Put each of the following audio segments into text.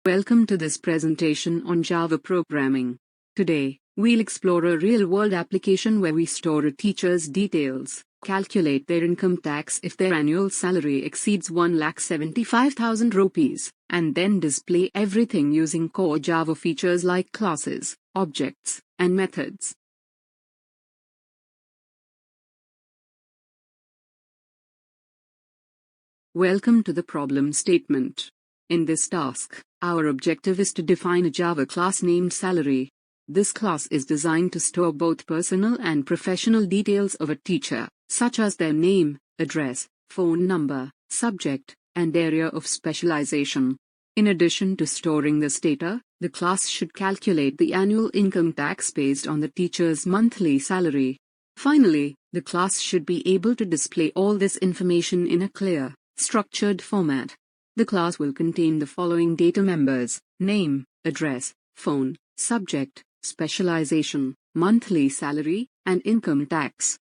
Welcome to this presentation on Java programming. Today, we'll explore a real-world application where we store a teacher's details, calculate their income tax if their annual salary exceeds 1,75,000 rupees, and then display everything using core Java features like classes, objects, and methods. Welcome to the problem statement. In this task, our objective is to define a Java class named Salary. This class is designed to store both personal and professional details of a teacher, such as their name, address, phone number, subject, and area of specialization. In addition to storing this data, the class should calculate the annual income tax based on the teacher's monthly salary. Finally, the class should be able to display all this information in a clear, structured format. The class will contain the following data members: name, address, phone, subject, specialization, monthly salary, and income tax.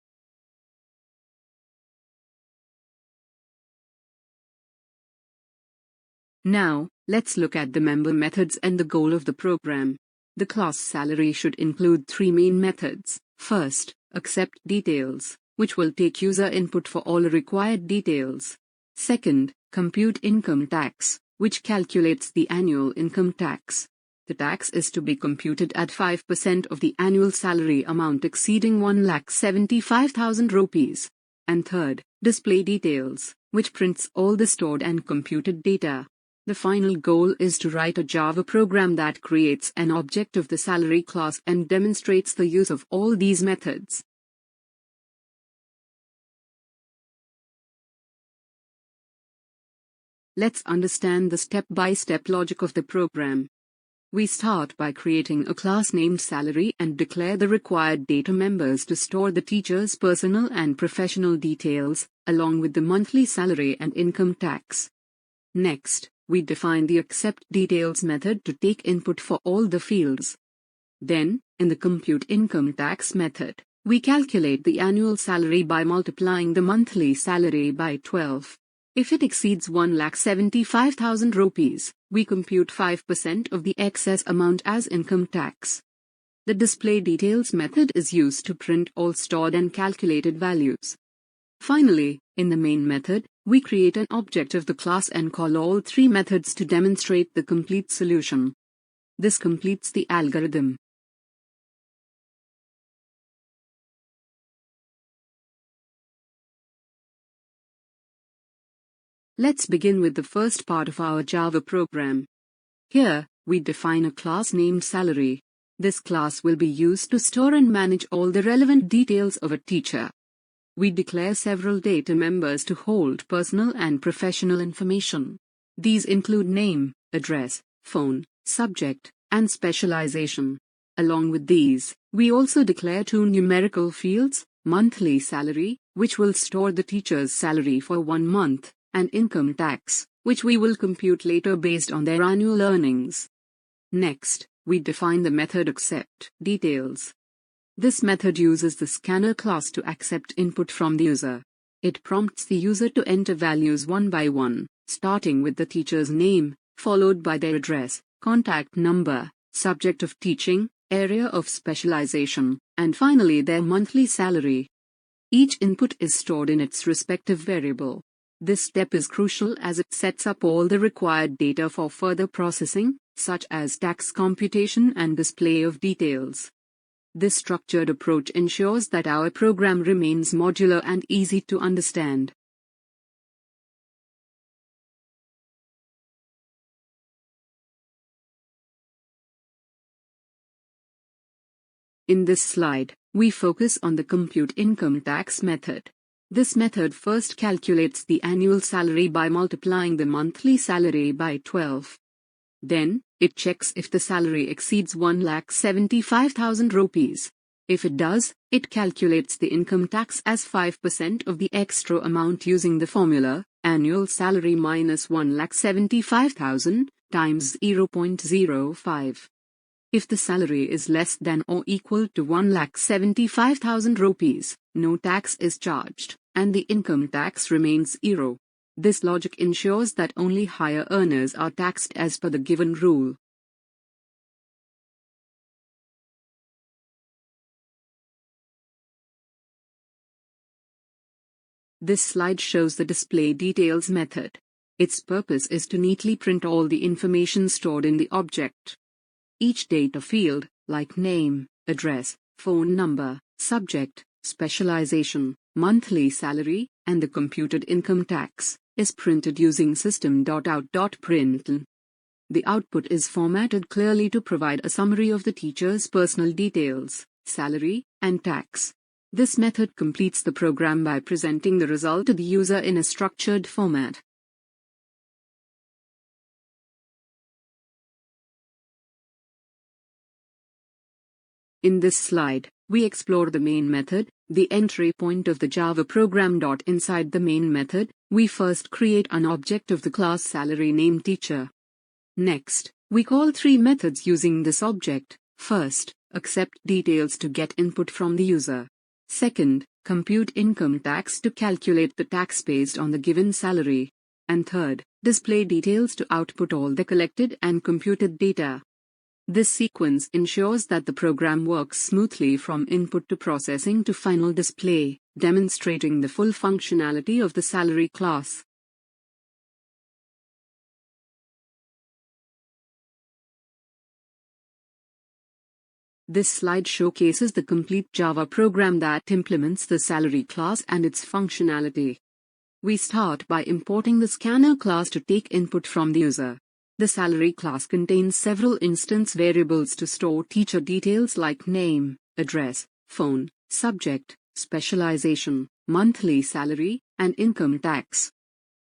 Now, let's look at the member methods and the goal of the program. The class Salary should include three main methods. First, accept details, which will take user input for all required details. Second, compute income tax, which calculates the annual income tax. The tax is to be computed at 5% of the annual salary amount exceeding 1,75,000 rupees. And third, display details, which prints all the stored and computed data. The final goal is to write a Java program that creates an object of the salary class and demonstrates the use of all these methods. Let's understand the step-by-step logic of the program. We start by creating a class named Salary and declare the required data members to store the teacher's personal and professional details, along with the monthly salary and income tax. Next, we define the accept details method to take input for all the fields. Then, in the compute income tax method, we calculate the annual salary by multiplying the monthly salary by 12. If it exceeds 1,75,000 rupees, we compute 5% of the excess amount as income tax. The display details method is used to print all stored and calculated values. Finally, in the main method, we create an object of the class and call all three methods to demonstrate the complete solution. This completes the algorithm. Let's begin with the first part of our Java program. Here, we define a class named Salary. This class will be used to store and manage all the relevant details of a teacher. We declare several data members to hold personal and professional information. These include name, address, phone, subject, and specialization. Along with these, we also declare two numerical fields: monthly salary, which will store the teacher's salary for 1 month, and income tax, which we will compute later based on their annual earnings. Next, we define the method accept details. This method uses the scanner class to accept input from the user. It prompts the user to enter values one by one, starting with the teacher's name, followed by their address, contact number, subject of teaching, area of specialization, and finally their monthly salary. Each input is stored in its respective variable. This step is crucial as it sets up all the required data for further processing, such as tax computation and display of details. This structured approach ensures that our program remains modular and easy to understand. In this slide, we focus on the compute income tax method. This method first calculates the annual salary by multiplying the monthly salary by 12. Then, it checks if the salary exceeds 1,75,000 rupees. If it does, it calculates the income tax as 5% of the extra amount using the formula, annual salary minus 1,75,000 times 0.05. If the salary is less than or equal to 1,75,000 rupees, no tax is charged, and the income tax remains 0. This logic ensures that only higher earners are taxed as per the given rule. This slide shows the display details method. Its purpose is to neatly print all the information stored in the object. Each data field, like name, address, phone number, subject, specialization, monthly salary, and the computed income tax, is printed using system.out.println. The output is formatted clearly to provide a summary of the teacher's personal details, salary, and tax. This method completes the program by presenting the result to the user in a structured format. In this slide, we explore the main method, the entry point of the Java program. Inside the main method, we first create an object of the class salary named teacher. Next, we call three methods using this object. First, accept details to get input from the user. Second, compute income tax to calculate the tax based on the given salary. And third, display details to output all the collected and computed data. This sequence ensures that the program works smoothly from input to processing to final display, demonstrating the full functionality of the salary class. This slide showcases the complete Java program that implements the salary class and its functionality. We start by importing the scanner class to take input from the user. The salary class contains several instance variables to store teacher details like name, address, phone, subject, specialization, monthly salary, and income tax.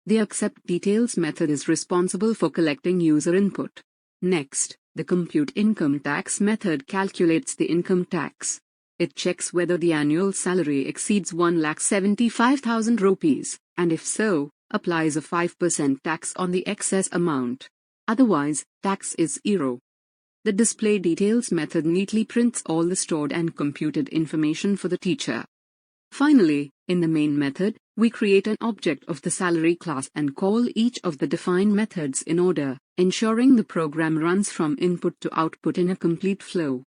The accept details method is responsible for collecting user input. Next, the compute income tax method calculates the income tax. It checks whether the annual salary exceeds 1,75,000 rupees, and if so, applies a 5% tax on the excess amount. Otherwise, tax is 0. The display details method neatly prints all the stored and computed information for the teacher. Finally, in the main method, we create an object of the salary class and call each of the defined methods in order, ensuring the program runs from input to output in a complete flow.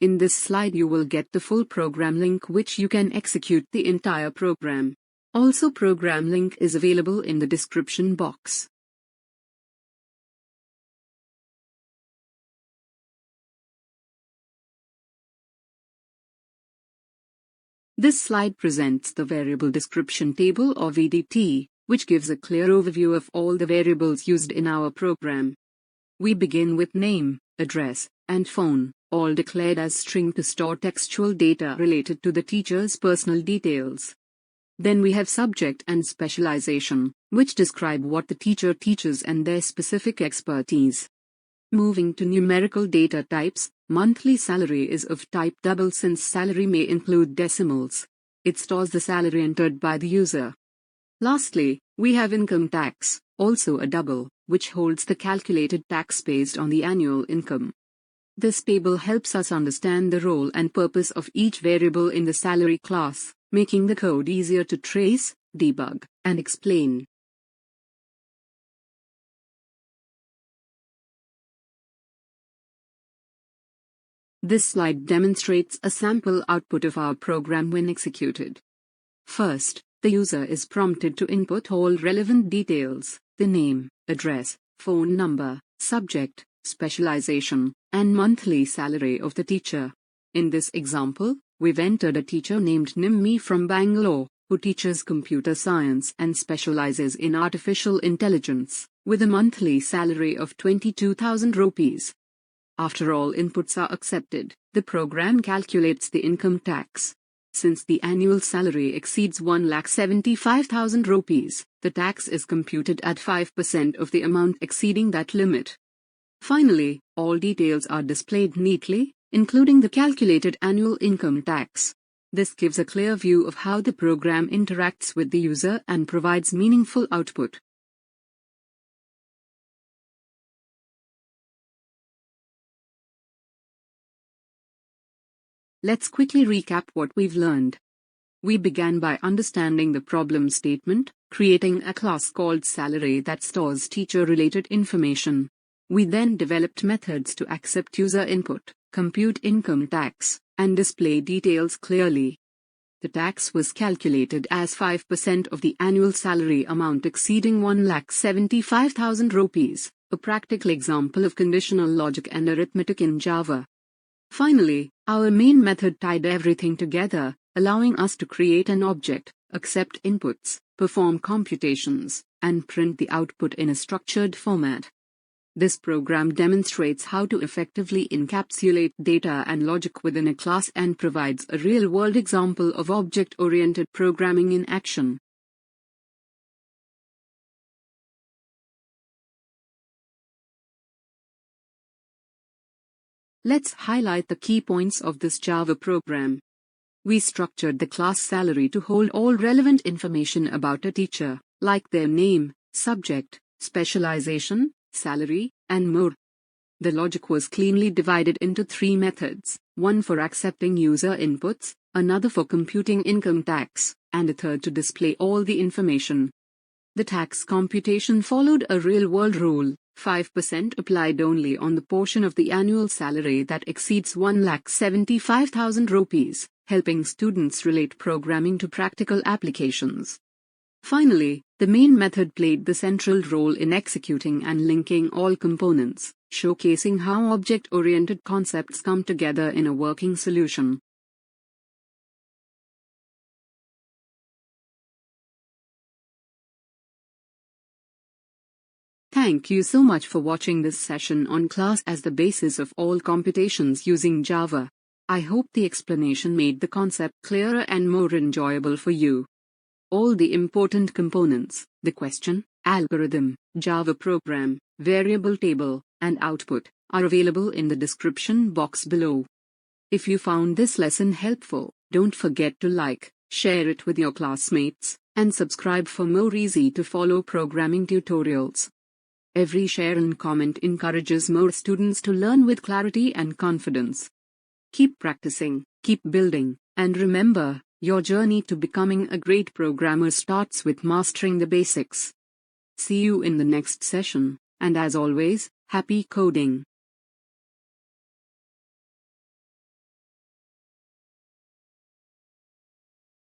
In this slide you will get the full program link which you can execute the entire program. Also, program link is available in the description box. This slide presents the variable description table or VDT, which gives a clear overview of all the variables used in our program. We begin with name, address, and phone, all declared as string to store textual data related to the teacher's personal details. Then we have subject and specialization, which describe what the teacher teaches and their specific expertise. Moving to numerical data types, monthly salary is of type double since salary may include decimals. It stores the salary entered by the user. Lastly, we have income tax, also a double, which holds the calculated tax based on the annual income. This table helps us understand the role and purpose of each variable in the salary class, making the code easier to trace, debug, and explain. This slide demonstrates a sample output of our program when executed. First, the user is prompted to input all relevant details, the name, address, phone number, subject, specialization, and monthly salary of the teacher. In this example, we've entered a teacher named Nimmi from Bangalore, who teaches computer science and specializes in artificial intelligence, with a monthly salary of 22,000 rupees. After all inputs are accepted, the program calculates the income tax. Since the annual salary exceeds 1,75,000 rupees, the tax is computed at 5% of the amount exceeding that limit. Finally, all details are displayed neatly, including the calculated annual income tax. This gives a clear view of how the program interacts with the user and provides meaningful output. Let's quickly recap what we've learned. We began by understanding the problem statement, creating a class called Salary that stores teacher-related information. We then developed methods to accept user input, compute income tax, and display details clearly. The tax was calculated as 5% of the annual salary amount exceeding 1,75,000 rupees, a practical example of conditional logic and arithmetic in Java. Finally, our main method tied everything together, allowing us to create an object, accept inputs, perform computations, and print the output in a structured format. This program demonstrates how to effectively encapsulate data and logic within a class and provides a real-world example of object-oriented programming in action. Let's highlight the key points of this Java program. We structured the class Salary to hold all relevant information about a teacher, like their name, subject, specialization, salary, and more. The logic was cleanly divided into 3 methods, one for accepting user inputs, another for computing income tax, and a third to display all the information. The tax computation followed a real-world rule. 5% applied only on the portion of the annual salary that exceeds 1,75,000 rupees, helping students relate programming to practical applications. Finally, the main method played the central role in executing and linking all components, showcasing how object-oriented concepts come together in a working solution. Thank you so much for watching this session on class as the basis of all computations using Java. I hope the explanation made the concept clearer and more enjoyable for you. All the important components, the question, algorithm, Java program, variable table, and output, are available in the description box below. If you found this lesson helpful, don't forget to like, share it with your classmates, and subscribe for more easy-to-follow programming tutorials. Every share and comment encourages more students to learn with clarity and confidence. Keep practicing, keep building, and remember, your journey to becoming a great programmer starts with mastering the basics. See you in the next session, and as always, happy coding!